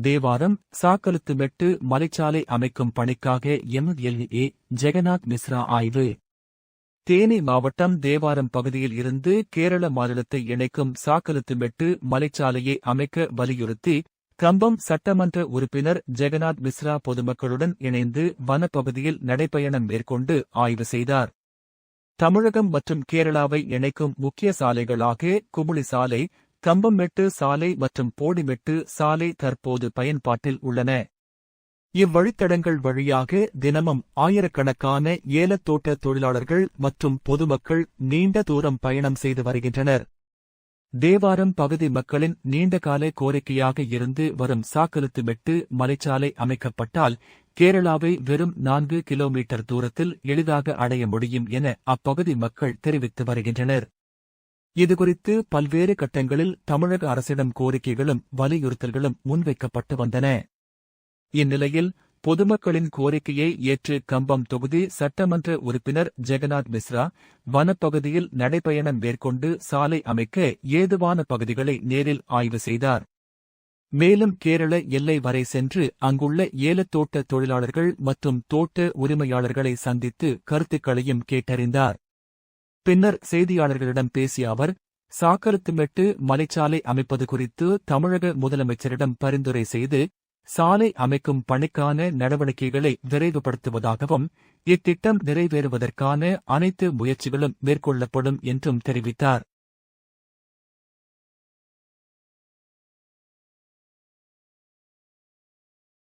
தேவாரம் சாக்கலுத்துமெட்டு மலைச்சாலை அமைக்கும் பணிக்காக எம்எல்ஏ ஜெகநாத் மிஸ்ரா ஆய்வு. தேனி மாவட்டம் தேவாரம் பகுதியில் இருந்து கேரள மாநிலத்தை இணைக்கும் சாக்கலுத்துமெட்டு மலைச்சாலையை அமைக்க வலியுறுத்தி கம்பம் சட்டமன்ற உறுப்பினர் ஜெகநாத் மிஸ்ரா பொதுமக்களுடன் இணைந்து வனப்பகுதியில் நடைபயணம் மேற்கொண்டு ஆய்வு செய்தார். தமிழகம் மற்றும் கேரளாவை இணைக்கும் முக்கிய சாலைகளாக குமுளி சாலை, கம்பம்மெட்டு சாலை மற்றும் போடிமெட்டு சாலை தற்போது பயன்பாட்டில் உள்ளன. இவ்வழித்தடங்கள் வழியாக தினமும் ஆயிரக்கணக்கான ஏலத்தோட்ட தொழிலாளர்கள் மற்றும் பொதுமக்கள் நீண்ட தூரம் பயணம் செய்து வருகின்றனர். தேவாரம் பகுதி மக்களின் நீண்டகால கோரிக்கையாக இருந்து வரும் சாக்கலுத்துமெட்டு மலைச்சாலை அமைக்கப்பட்டால் கேரளாவை வெறும் 4 கிலோமீட்டர் தூரத்தில் எளிதாக அடைய முடியும் என அப்பகுதி மக்கள் தெரிவித்து வருகின்றனர். இதுகுறித்து பல்வேறு கட்டங்களில் தமிழக அரசிடம் கோரிக்கைகளும் வலியுறுத்தல்களும் முன்வைக்கப்பட்டு வந்தன. இந்நிலையில் பொதுமக்களின் கோரிக்கையை ஏற்று கம்பம் தொகுதி சட்டமன்ற உறுப்பினர் ஜெகநாத் மிஸ்ரா வனப்பகுதியில் நடைபயணம் மேற்கொண்டு சாலை அமைக்க ஏதுவான பகுதிகளை நேரில் ஆய்வு செய்தார். மேலும் கேரள எல்லை வரை சென்று அங்குள்ள ஏலத்தோட்ட தொழிலாளர்கள் மற்றும் தோட்ட உரிமையாளர்களை சந்தித்து கருத்துக்களையும் கேட்டறிந்தார். பின்னர் செய்தியாளர்களிடம் பேசிய அவர், சாக்கலுத்துமெட்டு மலைச்சாலை அமைப்பது குறித்து தமிழக முதலமைச்சரிடம் பரிந்துரை செய்து சாலை அமைக்கும் பணிக்கான நடவடிக்கைகளை விரைவுபடுத்துவதாகவும் இத்திட்டம் நிறைவேறுவதற்கான அனைத்து முயற்சிகளும் மேற்கொள்ளப்படும் என்றும் தெரிவித்தார்.